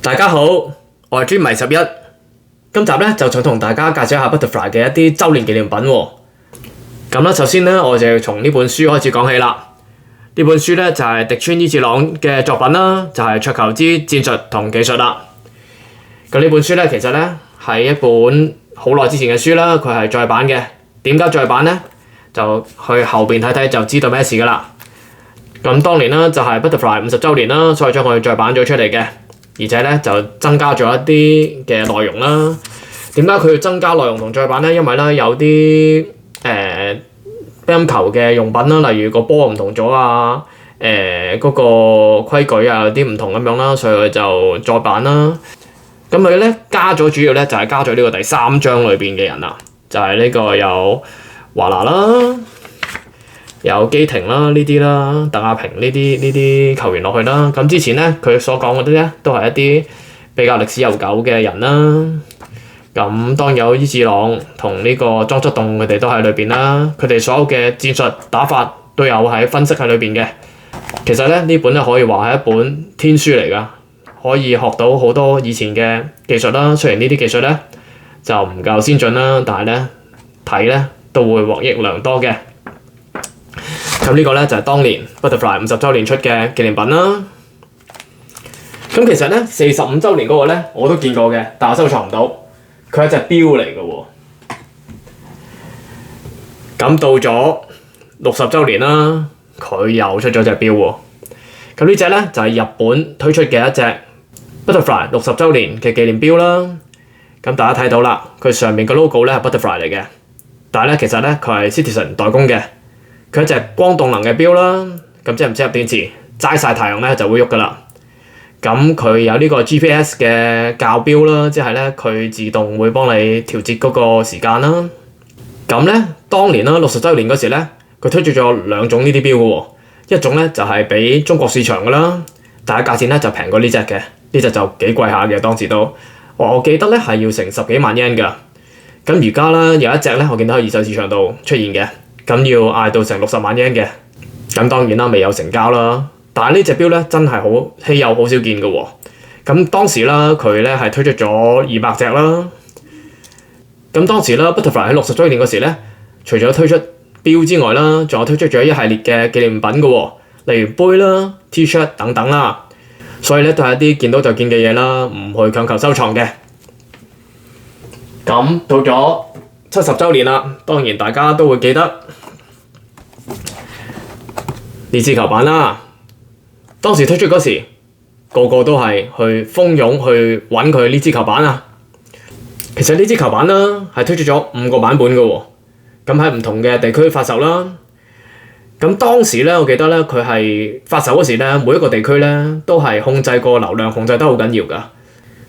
大家好，我係專迷11。今集咧就想同大家介紹一下 Butterfly 嘅一啲周年紀念品喎。咁啦，首先咧我就要從呢本書開始講起啦。呢本書咧就係荻村伊智朗嘅作品啦，就係桌球之戰術同技術啦。咁呢本書咧其實咧係一本好耐之前嘅書啦，佢係再版嘅。點解再版咧？就去後邊睇睇就知道咩事噶啦。咁當年啦就係 Butterfly 50週年啦，所以將佢再版咗出嚟嘅，而且咧就增加咗一啲嘅內容啦。點解佢要增加內容同再版咧？因為咧有啲乒乓球嘅用品啦，例如個波唔同咗啊，嗰個規矩啊有啲唔同咁樣啦，所以佢就再版啦。咁佢咧加咗主要咧就係加咗呢個第3章裏邊嘅人啦，就係呢個有華拿啦。有基廷啦，呢啲啦，鄧亞萍呢啲球員落去啦。咁之前咧，佢所講嗰啲咧，都係一啲比較歷史悠久嘅人啦。咁當然有伊智朗同呢個莊則棟佢哋都喺裏邊啦。佢哋所有嘅戰術打法都有喺分析喺裏邊嘅。其實咧呢本咧可以話係一本天書嚟㗎，可以學到好多以前嘅技術啦。雖然呢啲技術咧就唔夠先進啦，但係咧睇咧都會獲益良多嘅。咁呢個咧就係當年 Butterfly 50週年出嘅紀念品啦。咁其實咧45週年嗰個咧我都見過嘅，但我收藏唔到。佢係一隻錶嚟嘅喎。咁到咗60週年啦，佢又出咗隻錶喎。咁呢隻咧就係日本推出嘅一隻 Butterfly 60週年嘅紀念錶啦。咁大家睇到啦，佢上面個 logo 咧係 Butterfly 嚟嘅，但係咧其實咧佢係 Citizen 代工嘅。佢係一隻光動能嘅錶啦，咁即係唔使入電池，齋曬太陽咧就會喐噶啦。咁佢有呢個 GPS 嘅校錶啦，即係咧佢自動會幫你調節嗰個時間啦。咁咧當年啦60週年嗰時咧，佢推出咗2種呢啲錶嘅喎，一種咧就係俾中國市場嘅啦，但係價錢咧就平過呢隻嘅，呢隻就幾貴下嘅當時都，我記得咧係要成10幾萬 yen 㗎。咁而家啦有一隻咧，我見到喺二手市場度出現嘅。咁要嗌到成60萬 yen 嘅，咁當然啦未有成交啦。但係呢隻錶咧真係好稀有，好少見嘅喎。咁當時啦佢咧係推出咗200隻啦。咁當時啦 Butterfly 喺60週年嗰時咧，除咗推出錶之外啦，仲有推出咗一系列嘅紀念品嘅喎，例如杯啦、T-shirt 等等啦。所以咧都係一啲見到就見嘅嘢啦，唔去強求收藏嘅。咁到咗70週年啦，當然大家都會記得呢支球板啦。當時推出嗰時，個個都係去蜂擁去揾佢呢支球板啊。其實呢支球板啦係推出咗5個版本嘅喎，咁喺唔同嘅地區發售啦。咁當時咧，我記得咧佢係發售嗰時咧，每一個地區咧都係控制個流量控制得好緊要㗎。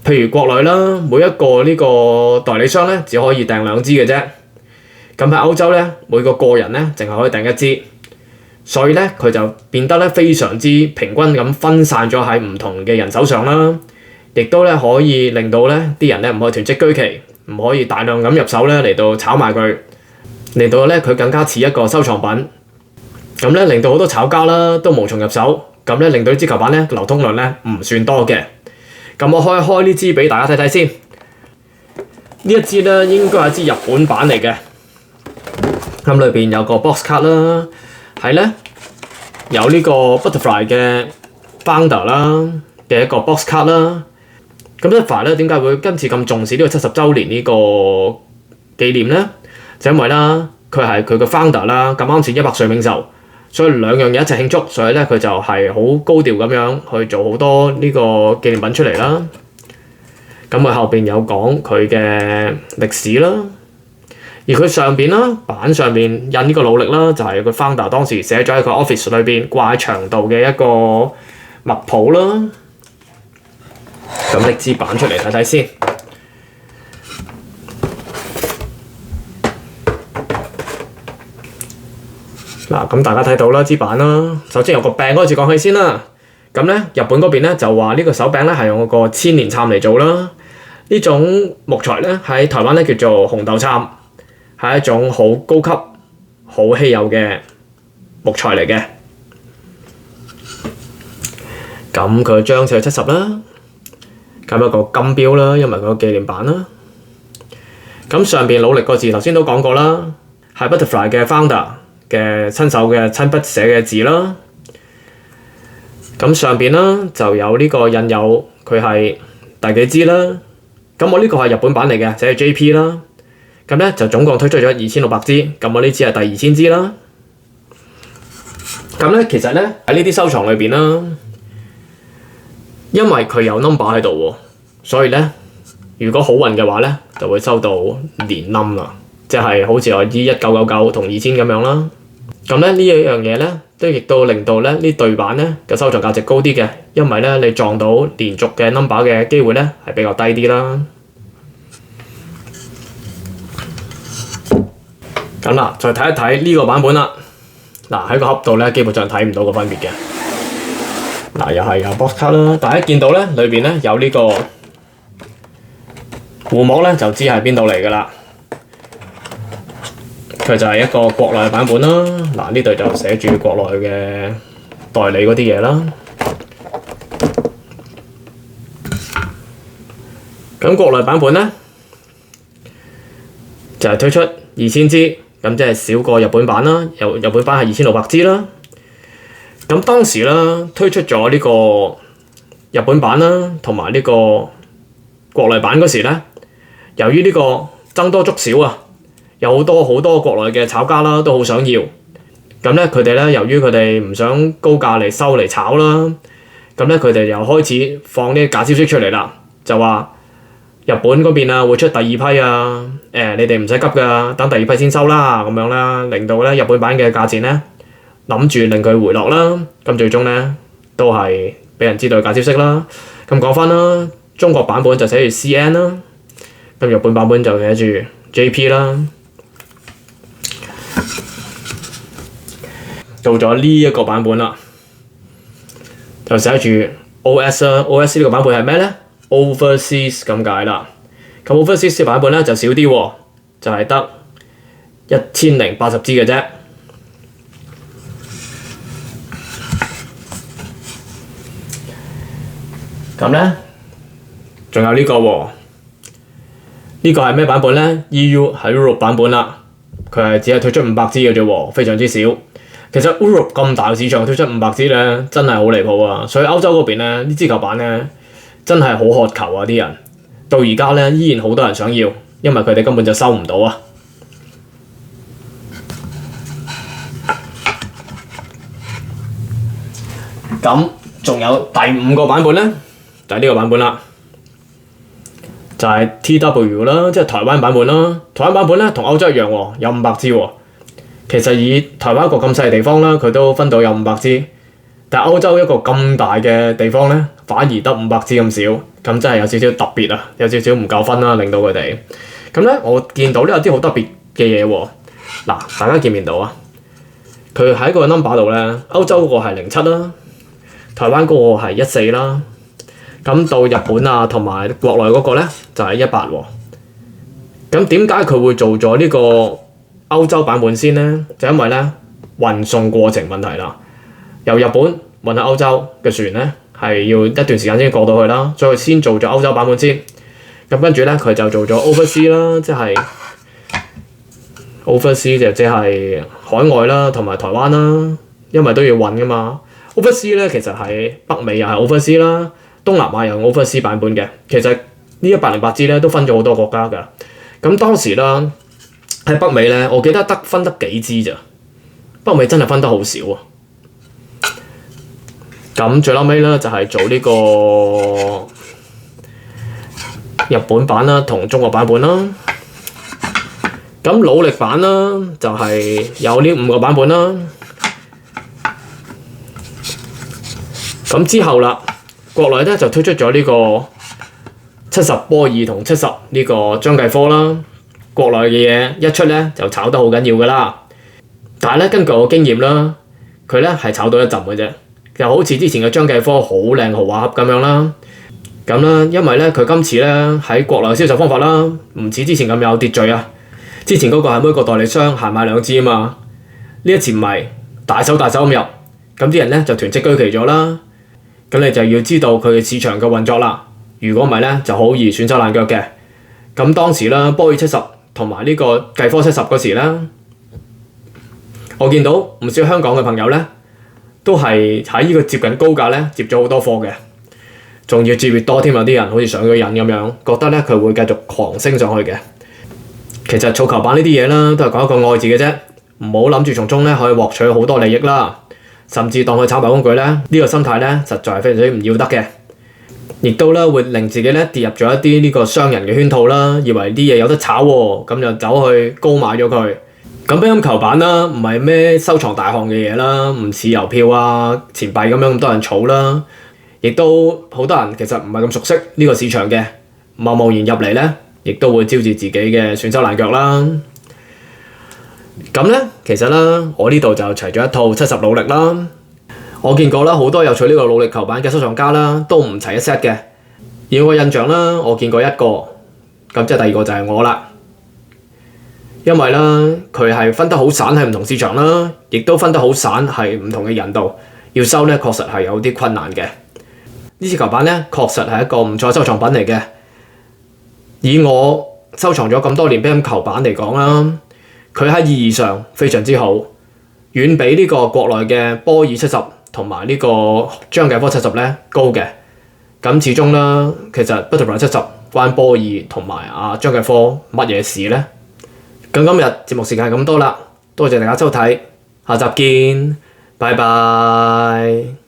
譬如國內啦，每一個呢個代理商咧只可以訂2支嘅啫。咁喺歐洲咧，每個個人咧淨係可以訂1支，所以咧佢就變得咧非常之平均咁分散咗喺唔同嘅人手上啦，亦都咧可以令到咧啲人咧唔可以囤積居奇，唔可以大量咁入手咧嚟到炒賣佢，令到咧佢更加似一個收藏品。咁咧令到好多炒家啦都無從入手，咁咧令到呢支球板咧流通量咧唔算多嘅。咁我開呢支俾大家睇睇先。呢一支咧應該係一支日本版嚟嘅。咁裏邊有個 box card 啦，係咧有呢個 Butterfly 嘅 founder 啦嘅一個 box card 啦。咁 Butterfly 咧點解會今次咁重視呢個70週年呢個紀念咧？就因為啦，佢係佢個 founder 啦，咁啱似100歲冥壽，所以2樣嘢一齊慶祝，所以咧佢就係好高調咁樣去做好多呢個紀念品出嚟啦。咁佢後邊有講佢嘅歷史啦，而佢上邊啦板上邊印呢個努力啦，就係佢 founder 當時寫咗喺個 office 裏邊掛喺牆度嘅一個墨譜啦。咁拎支板出嚟睇睇先。嗱，咁大家睇到啦支板啦，首先由個柄開始講起先啦。咁咧日本嗰邊咧就話呢個手柄咧係用個千年杉嚟做啦。呢種木材咧喺台灣咧叫做紅豆杉，係一種好高級、好稀有嘅木材嚟嘅。咁佢張就係70啦。咁一個金標啦，因為佢個紀念版啦。咁上邊努力個字頭先都講過啦，係 Butterfly 嘅 founder 嘅親手嘅親筆寫嘅字啦。咁上邊啦就有呢個印有佢係第幾支啦。咁我呢個係日本版嚟嘅，寫 JP 啦。咁咧就總共推出咗2600支，咁我呢支係第2000支啦。咁咧其實咧喺呢啲收藏裏邊啦，因為佢有 number 喺度喎，所以咧如果好運嘅話咧，就會收到連 num 啦，即係好似我依1999同2000咁樣啦。咁咧呢一樣嘢咧，都亦都令到咧呢對版咧嘅收藏價值高啲嘅，因為咧你撞到連續嘅 number 嘅機會咧係比較低啲啦。咁啦，再睇一睇呢個版本啦。嗱喺個盒度咧，基本上睇唔到個分別嘅。嗱又係有 box 卡啦，大家見到咧裏邊咧有呢個護膜咧，就知係邊度嚟㗎啦。佢就係一個國內版本啦。嗱呢度就寫住國內嘅代理嗰啲嘢啦。咁國內版本咧就係推出2000支。咁即係少過日本版啦，日本版係2600支啦。咁當時啦推出咗呢個日本版啦，同埋呢個國內版嗰時咧，由於呢個僧多粥少啊，有好多國內嘅炒家啦都好想要。咁咧佢哋咧由於佢哋唔想高價嚟收嚟炒啦，咁咧佢哋又開始放啲假消息出嚟啦，就話日本嗰邊啊會出第二批啊，你哋唔使急㗎，等第二批先收啦，咁樣啦，令到咧日本版嘅價錢咧諗住令佢回落啦，咁最終咧都係俾人知道假消息啦。咁講翻啦，中國版本就寫住 CN 啦，咁日本版本就寫住 JP 啦。到咗呢一個版本啦，就寫住 OS 啦。OS 呢個版本係咩咧？Overseas 咁解啦。咁 Overseas 嘅版本咧就少啲喎，就係得1080支嘅啫。咁咧，仲有呢個喎，呢個係咩版本咧 ？EU 係 Europe 版本啦，佢係只係推出500支嘅啫喎，非常之少。其實 Europe 咁大嘅市場推出500支咧，真係好離譜啊！所以歐洲嗰邊咧，呢支球版咧真係好渴求啊！啲人到而家咧依然好多人想要，因為佢哋根本就收唔到啊！咁仲有第5個版本咧，就係呢個版本啦，就係 TW 啦，即係台灣版本啦。台灣版本咧同歐洲一樣喎，有500支喎。其實以台灣一個咁細嘅地方啦，佢都分到有500支，但係歐洲一個咁大嘅地方咧，反而得500支咁少，咁真係有少少特別啊，有少少唔夠分啦，令到佢哋。咁咧，我見到呢有啲好特別嘅嘢喎。嗱，大家見唔見到啊？佢喺個 number 度咧，歐洲嗰個係07啦，台灣嗰個係14啦，咁到日本啊同埋國內嗰個咧就係18喎。咁點解佢會做咗呢個歐洲版本先咧？就因為咧運送過程問題啦，由日本運去歐洲嘅船咧係要一段時間先過到去啦，所以先做咗歐洲版本先。咁跟住咧佢就做咗 Overseas 啦，即係 Overseas 就即係海外啦，同埋台灣啦，因為都要運噶嘛。Overseas 咧其實係北美又係 Overseas 啦，東南亞又係 Overseas 版本嘅。其實呢108支咧都分咗好多國家㗎。咁當時啦喺北美咧，我記得分得幾支咋，北美真係分得好少啊。咁最後尾咧就係做呢個日本版啦，同中國版本啦。咁努力版啦，就係有呢5個版本啦。咁之後啦，國內咧就推出咗呢個70波爾同70呢個張繼科啦。國內嘅嘢一出咧就炒得好緊要㗎啦。但係咧根據我經驗啦，佢咧係炒到一陣嘅啫，就好似之前嘅張繼科好靚豪華盒咁樣啦。咁啦，因為咧佢今次咧喺國內銷售方法啦，唔似之前咁有秩序啊。之前嗰個係每個代理商限買2支啊嘛，呢一次唔係大手咁入，咁啲人咧就囤積居奇咗啦。咁你就要知道佢嘅市場嘅運作啦。如果唔係咧，就好易損手爛腳嘅。咁當時啦，波爾70同埋呢個計科70嗰時啦，我見到唔少香港嘅朋友咧，都係喺呢個接近高價咧接咗好多貨嘅，仲要接越多添，有啲人好似上咗癮咁樣，覺得咧佢會繼續狂升上去嘅。其實儲球板呢啲嘢啦，都係講一個愛字嘅啫，唔好諗住從中咧可以獲取好多利益啦，甚至當佢炒賣工具咧，呢個心態咧實在係非常之唔要得嘅，亦都咧會令自己咧跌入咗一啲呢個商人嘅圈套啦，以為啲嘢有得炒喎，咁就走去高買咗佢。咁乒乓球板啦，唔係咩收藏大項嘅嘢啦，唔似郵票啊、錢幣咁樣咁多人儲啦，亦都好多人其實唔係咁熟悉呢個市場嘅，貿貿然入嚟咧，亦都會招致自己嘅損手爛腳啦。咁咧，其實啦，我呢度就齊咗一套70努力啦。我見過啦，好多有儲呢個努力球板嘅收藏家啦，都唔齊一 set 嘅。以我印象啦，我見過一個，咁即係第二個就係我啦。因為啦，佢係分得好散喺唔同市場啦，亦都分得好散係唔同嘅人度，要收咧確實係有啲困難嘅。呢支球板咧確實係一個唔錯收藏品嚟嘅。以我收藏咗咁多年乒乓球板嚟講啦，佢喺意義上非常之好，遠比呢個國內嘅波爾70同埋呢個張繼科70咧高嘅。咁始終啦，其實 Butterfly 70關波爾同埋張繼科乜嘢事咧？咁今日節目時間係咁多啦，多謝大家收睇，下集見，拜拜。